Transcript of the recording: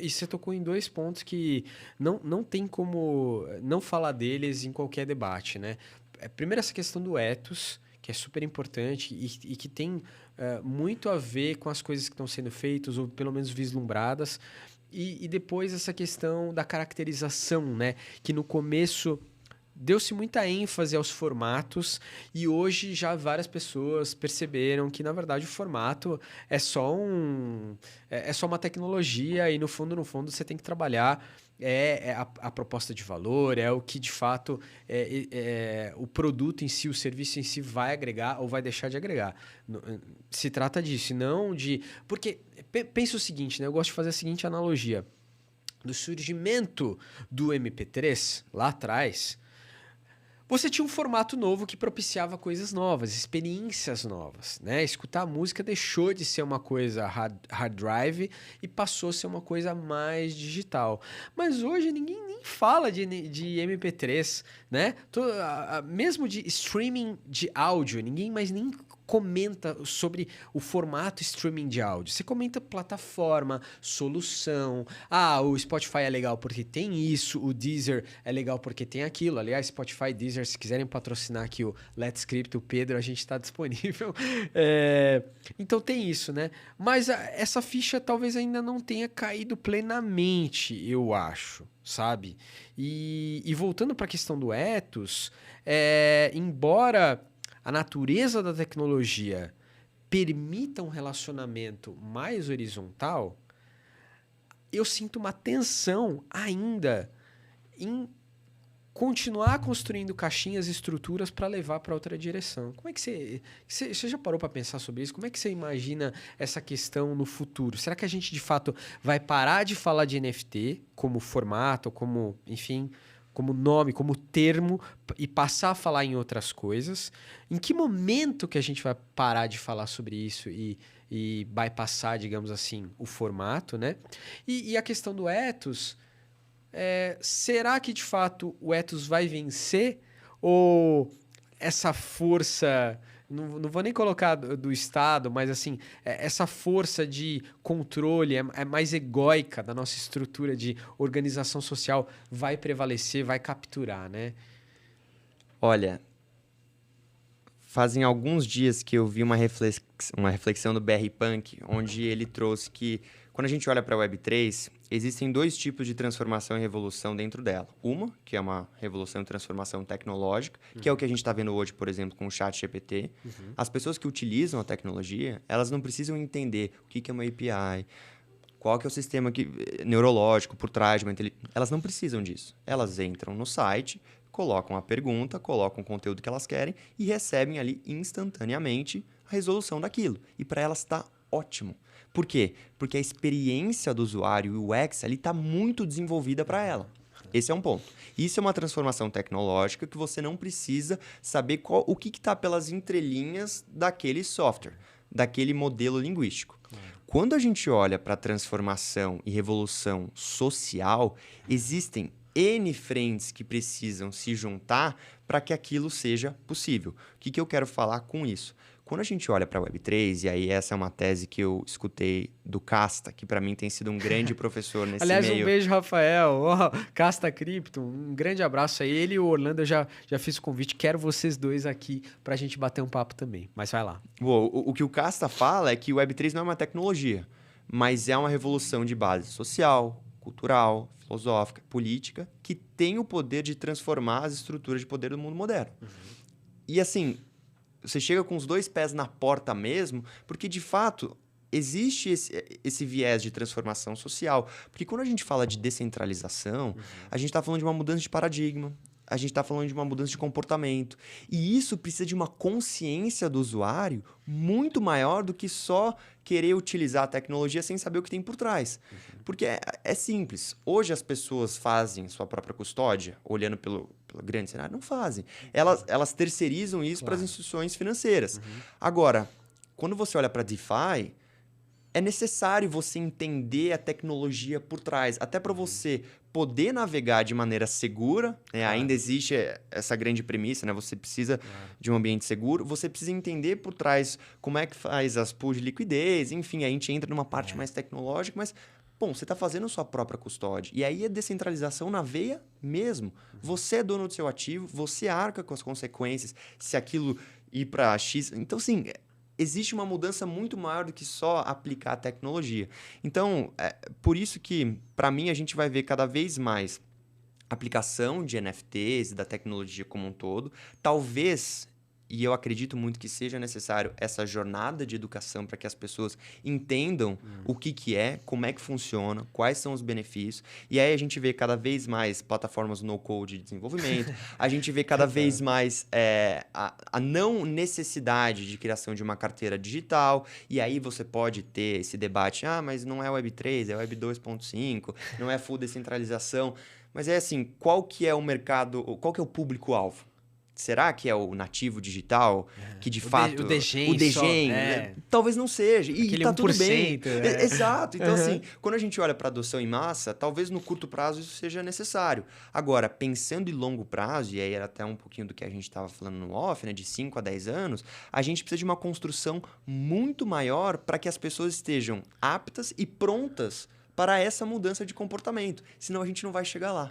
E você tocou em dois pontos que não tem como não falar deles em qualquer debate, né? Primeiro, essa questão do ethos, que é super importante e que tem muito a ver com as coisas que estão sendo feitas, ou pelo menos vislumbradas. E depois, essa questão da caracterização, né? Que no começo deu-se muita ênfase aos formatos e hoje já várias pessoas perceberam que, na verdade, o formato é só é só uma tecnologia e, no fundo, você tem que trabalhar é a proposta de valor, é o que, de fato, o produto em si, o serviço em si vai agregar ou vai deixar de agregar. Se trata disso, não de... Porque, pensa o seguinte, né? Eu gosto de fazer a seguinte analogia. Do surgimento do MP3, lá atrás, você tinha um formato novo que propiciava coisas novas, experiências novas, né? Escutar música deixou de ser uma coisa hard drive e passou a ser uma coisa mais digital. Mas hoje ninguém nem fala de MP3, né? Mesmo de streaming de áudio, ninguém mais nem comenta sobre o formato streaming de áudio. Você comenta plataforma, solução. Ah, o Spotify é legal porque tem isso, o Deezer é legal porque tem aquilo. Aliás, Spotify, Deezer, se quiserem patrocinar aqui o Let's Script, o Pedro, a gente está disponível. Então tem isso, né? Mas essa ficha talvez ainda não tenha caído plenamente, eu acho, sabe? E voltando para a questão do ethos, embora a natureza da tecnologia permita um relacionamento mais horizontal, eu sinto uma tensão ainda em continuar construindo caixinhas e estruturas para levar para outra direção. Como é que você já parou para pensar sobre isso? Como é que você imagina essa questão no futuro? Será que a gente de fato vai parar de falar de NFT como formato, como, enfim, como nome, como termo e passar a falar em outras coisas? Em que momento que a gente vai parar de falar sobre isso e bypassar, digamos assim, o formato, né? E a questão do ethos, será que de fato o ethos vai vencer? Ou essa força, não vou nem colocar do Estado, mas assim, essa força de controle é mais egóica da nossa estrutura de organização social vai prevalecer, vai capturar, né? Olha, fazem alguns dias que eu vi uma reflexão do BR Punk, onde ele trouxe que, quando a gente olha para a Web3, existem dois tipos de transformação e revolução dentro dela. Uma, que é uma revolução e transformação tecnológica, que é o que a gente está vendo hoje, por exemplo, com o ChatGPT. As pessoas que utilizam a tecnologia, elas não precisam entender o que é uma API, qual que é o sistema neurológico por trás de uma inteligência. Elas não precisam disso. Elas entram no site, colocam a pergunta, colocam o conteúdo que elas querem e recebem ali instantaneamente a resolução daquilo. E para elas está ótimo. Por quê? Porque a experiência do usuário e o UX ali está muito desenvolvida para ela. Esse é um ponto. Isso é uma transformação tecnológica que você não precisa saber o que está pelas entrelinhas daquele software, daquele modelo linguístico. Quando a gente olha para a transformação e revolução social, existem N frentes que precisam se juntar para que aquilo seja possível. O que eu quero falar com isso? Quando a gente olha para a Web3, e aí essa é uma tese que eu escutei do Casta, que para mim tem sido um grande professor nesse Aliás, meio. um beijo, Rafael. Casta Cripto, um grande abraço aí. Ele e o Orlando, eu já fiz o convite. Quero vocês dois aqui para a gente bater um papo também. Mas vai lá. O que o Casta fala é que o Web3 não é uma tecnologia, mas é uma revolução de base social, cultural, filosófica, política, que tem o poder de transformar as estruturas de poder do mundo moderno. E assim, você chega com os dois pés na porta mesmo, porque de fato existe esse viés de transformação social. Porque quando a gente fala de descentralização, a gente está falando de uma mudança de paradigma, a gente está falando de uma mudança de comportamento. E isso precisa de uma consciência do usuário muito maior do que só querer utilizar a tecnologia sem saber o que tem por trás. Porque é simples. Hoje as pessoas fazem sua própria custódia, olhando pelo grande cenário, não fazem. Elas terceirizam isso para as instituições financeiras. Agora, quando você olha para DeFi, é necessário você entender a tecnologia por trás, até para você poder navegar de maneira segura, né? Ainda existe essa grande premissa, né? Você precisa de um ambiente seguro, você precisa entender por trás como é que faz as pools de liquidez, enfim, a gente entra numa parte mais tecnológica, mas Bom, você está fazendo a sua própria custódia. E aí é descentralização na veia mesmo. Você é dono do seu ativo, você arca com as consequências se aquilo ir para X. Então, assim, existe uma mudança muito maior do que só aplicar a tecnologia. Então, por isso que, para mim, a gente vai ver cada vez mais aplicação de NFTs, da tecnologia como um todo. Talvez, e eu acredito muito que seja necessário essa jornada de educação para que as pessoas entendam o que é, como é que funciona, quais são os benefícios. E aí a gente vê cada vez mais plataformas no-code de desenvolvimento, a gente vê cada vez mais a não necessidade de criação de uma carteira digital, e aí você pode ter esse debate, mas não é Web3, é Web 2.5, não é full descentralização. Mas é assim, qual que é o mercado, qual que é o público-alvo? Será que é o nativo digital que de fato... O degen o degen, só, né? Talvez não seja. E aquele tá tudo bem. 1%, né? Exato. Então, assim, quando a gente olha para adoção em massa, talvez no curto prazo isso seja necessário. Agora, pensando em longo prazo, e aí era até um pouquinho do que a gente estava falando no off, né, de 5 a 10 anos, a gente precisa de uma construção muito maior para que as pessoas estejam aptas e prontas para essa mudança de comportamento. Senão a gente não vai chegar lá.